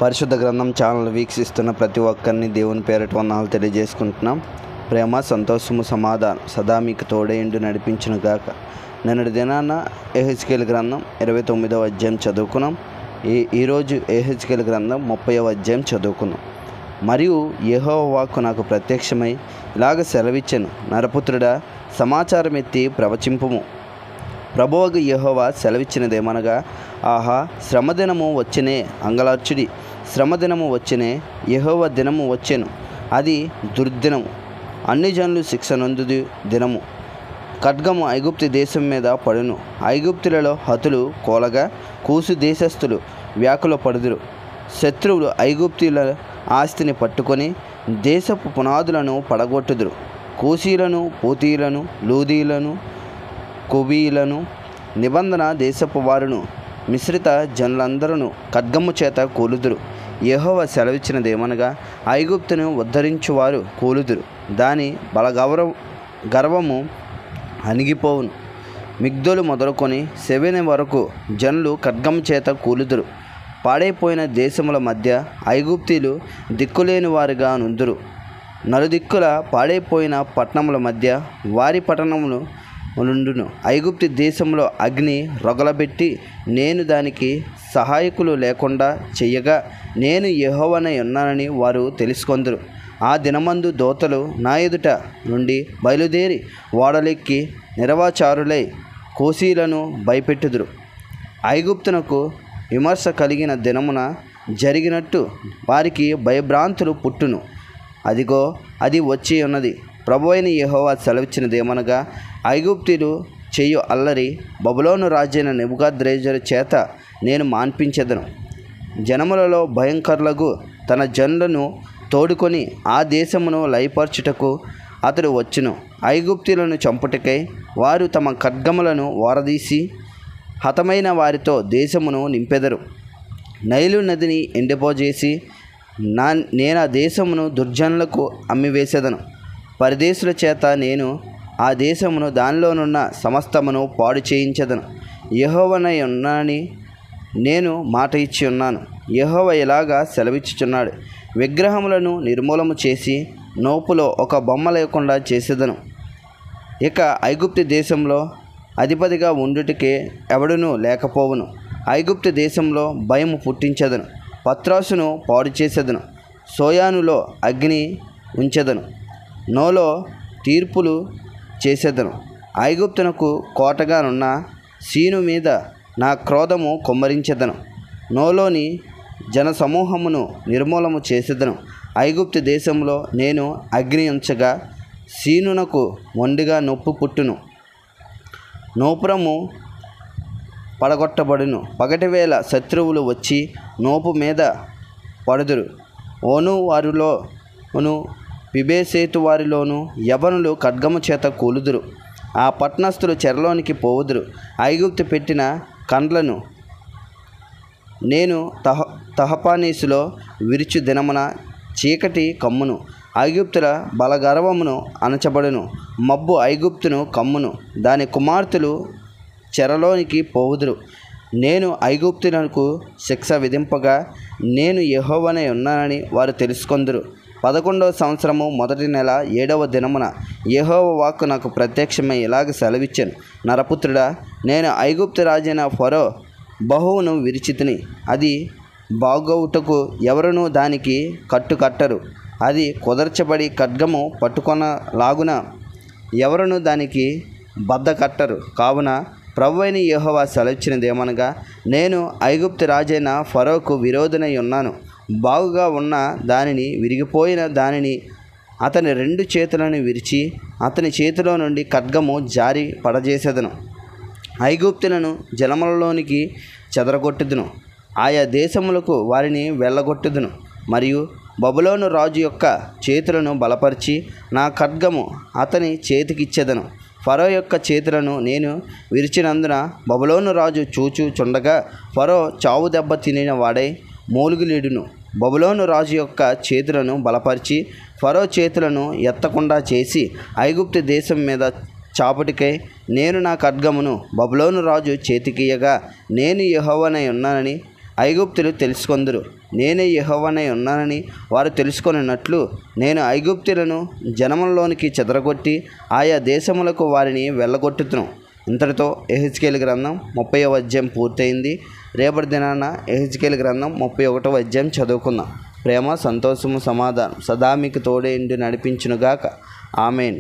పరిశుద్ధ గ్రంథం ఛానల్ వీక్షిస్తున్న ప్రతి ఒక్కరిని దేవుని పేరట వందనాలు తెలియజేసుకుంటున్నాం. ప్రేమ, సంతోషము, సమాధానం సదా మీకు తోడేండు నడిపించును గాక. నిన్నటి దినాన యెహెజ్కేలు గ్రంథం 29వ అధ్యాయం చదువుకున్నాం. ఈరోజు యెహెజ్కేలు గ్రంథం 30వ అధ్యాయం చదువుకున్నాం. మరియు యెహోవా వాక్కు నాకు ప్రత్యక్షమై ఇలాగ సెలవిచ్చెను, నరపుత్రుడా, సమాచారం ఎత్తి ప్రవచింపుము. ప్రభువగు యెహోవా సెలవిచ్చినదేమనగా, ఆహా, శ్రమదినము వచ్చెనే, అంగలార్చుడి. శ్రమదినము వచ్చెనే, యెహోవా దినము వచ్చెను, అది దుర్దినము, అన్ని జనులు శిక్ష నొందు దినము. ఖడ్గము ఐగుప్తు దేశం మీద పడును, ఐగుప్తులలో హతులు కోలగా, కూసు దేశస్థులు వ్యాకుల పడుదురు. శత్రువులు ఐగుప్తుల ఆస్తిని పట్టుకొని దేశపు పునాదులను పడగొట్టుదురు. కూసీలను, పూతీలను, లూదీలను, కుబీలను, నిబంధన దేశపు వారును, మిశ్రిత జనులందరూ ఖడ్గము చేత కూలుదురు. యెహోవా సెలవిచ్చినదేమనగా, ఐగుప్తును ఉద్ధరించువారు కూలుదురు, దాని గర్వము అణిగిపోవును. మిగ్దోలు మొదలుకొని సెవెని వరకు జనులు ఖడ్గము చేత కూలుదురు. పాడైపోయిన దేశముల మధ్య ఐగుప్తీలు దిక్కులేని వారుగా నుందురు. నలుదిక్కుల పాడైపోయిన పట్టణముల మధ్య వారి పట్టణములు నుండును. ఐగుప్తు దేశంలో అగ్ని రొగలబెట్టి నేను దానికి సహాయకులు లేకుండా చెయ్యగా, నేను యెహోవానై ఉన్నానని వారు తెలుసుకొందురు. ఆ దినమందు దోతలు నా ఎదుట నుండి బయలుదేరి ఓడలెక్కి నిరవాచారులై కోసీలను భయపెట్టుదురు. ఐగుప్తునకు విమర్శ కలిగిన దినమున జరిగినట్టు వారికి భయభ్రాంతులు పుట్టును. అదిగో, అది వచ్చి ఉన్నది. ప్రభువైన యెహోవా సెలవిచ్చినదేమనగా, ఐగుప్తీలు చేయు అల్లరి బబులోను రాజైన నెబుకద్నెజరు చేత నేను మాన్పించెదను. జనములలో భయంకరులకు తన జనులను తోడుకొని ఆ దేశమును లయపరచుటకు అతడు వచ్చును. ఐగుప్తీలను చంపుటకై వారు తమ ఖడ్గములను ఓరదీసి హతమైన వారితో దేశమును నింపెదరు. నైలు నదిని ఎండిపోజేసి నేను ఆ దేశమును దుర్జనులకు అమ్మివేసేదను. పరదేశుల చేత నేను ఆ దేశమును దానిలోనున్న సమస్తమును పాడు చేయించెదను. యెహోవానై ఉన్నానని నేను మాట ఇచ్చి ఉన్నాను. యెహోవా ఇలాగా సెలవిచ్చుచున్నాడు, విగ్రహములను నిర్మూలము చేసి నోపులో ఒక బొమ్మ లేకుండా చేసేదను. ఇక ఐగుప్తు దేశంలో అధిపతిగా ఉండుటకే ఎవడునూ లేకపోవును. ఐగుప్తు దేశంలో భయము పుట్టించెదను. పత్రాసును పాడు చేసేదను. సోయానులో అగ్ని ఉంచెదను. నోలో తీర్పులు చేసేదను. ఐగుప్తునకు కోటగానున్న సీను మీద నా క్రోధము కుమ్మరించెదను. నోలోని జనసమూహమును నిర్మూలము చేసేదను. ఐగుప్తు దేశంలో నేను అగ్ని ఉంచగా సీనునకు మొండిగా నొప్పి పుట్టును. నోపురము పడగొట్టబడును. పగటివేళ శత్రువులు వచ్చి నోపు మీద పడుదురు. ఓను వారిలోను పిబేసేతు వారిలోను యవనులు ఖడ్గము చేత కూలుదురు. ఆ పట్టణస్థులు చెరలోనికి పోవుదురు. ఐగుప్తు పెట్టిన కండ్లను నేను తహపానేసులో విరుచు దినమున చీకటి కమ్మును. ఐగుప్తుల బలగర్వమును అణచబడును. మబ్బు ఐగుప్తును కమ్మును. దాని కుమార్తెలు చెరలోనికి పోవుదురు. నేను ఐగుప్తులకు శిక్ష విధింపగా నేను యెహోవానై ఉన్నానని వారు తెలుసుకొందురు. 11వ సంవత్సరము మొదటి నెల 7వ దినమున యెహోవా వాక్కు నాకు ప్రత్యక్షమై ఇలాగ సెలవిచ్చెను, నరపుత్రుడా, నేను ఐగుప్తు రాజైన ఫరో బహువును విరిచితిని. అది బాగవుటకు ఎవరునూ దానికి కట్టరు. అది కుదర్చబడి ఖడ్గము పట్టుకొనలాగున ఎవరునూ దానికి బద్ద కట్టరు. కావున ప్రభువైన యెహోవా సెలవిచ్చినదేమనగా, నేను ఐగుప్తు రాజైన ఫరోకు విరోధనై ఉన్నాను. బాగుగా ఉన్న దానిని, విరిగిపోయిన దానిని, అతని 2 చేతులను విరిచి అతని చేతిలో నుండి ఖడ్గము జారి పడజేసేదను. ఐగుప్తులను జలములలోనికి చెదరగొట్టుదును. ఆయా దేశములకు వారిని వెళ్ళగొట్టుదును. మరియు బబులోను రాజు యొక్క చేతులను బలపరిచి నా ఖడ్గము అతని చేతికిచ్చేదను. ఫరో యొక్క చేతులను నేను విరిచినందున బబులోను రాజు చూచుచుండగా ఫరో చావు దెబ్బ తినిన వాడై మూలుగులీడును. బబులోను రాజు యొక్క చేతులను బలపరిచి ఫరో చేతులను ఎత్తకుండా చేసి ఐగుప్తు దేశం మీద చాపుటికై నేను నా ఖడ్గమును బబులోను రాజు చేతికియగా నేను యెహోవానై ఉన్నానని ఐగుప్తులు తెలుసుకొందురు. నేనే యెహోవానై ఉన్నానని వారు తెలుసుకొనున్నట్లు నేను ఐగుప్తులను జనములలోనికి చెదరగొట్టి ఆయా దేశములకు వారిని వెళ్ళగొట్టుతును. ఇంతటితో యెహెజ్కేలు గ్రంథం 30వ అధ్యాయం పూర్తయింది. రేపటి దినాన యెహెజ్కేలు గ్రంథం 31వ అధ్యాయం చదువుకుందాం. ప్రేమ, సంతోషము, సమాధానం సదా మీకు తోడేండి నడిపించునుగాక. ఆమెన్.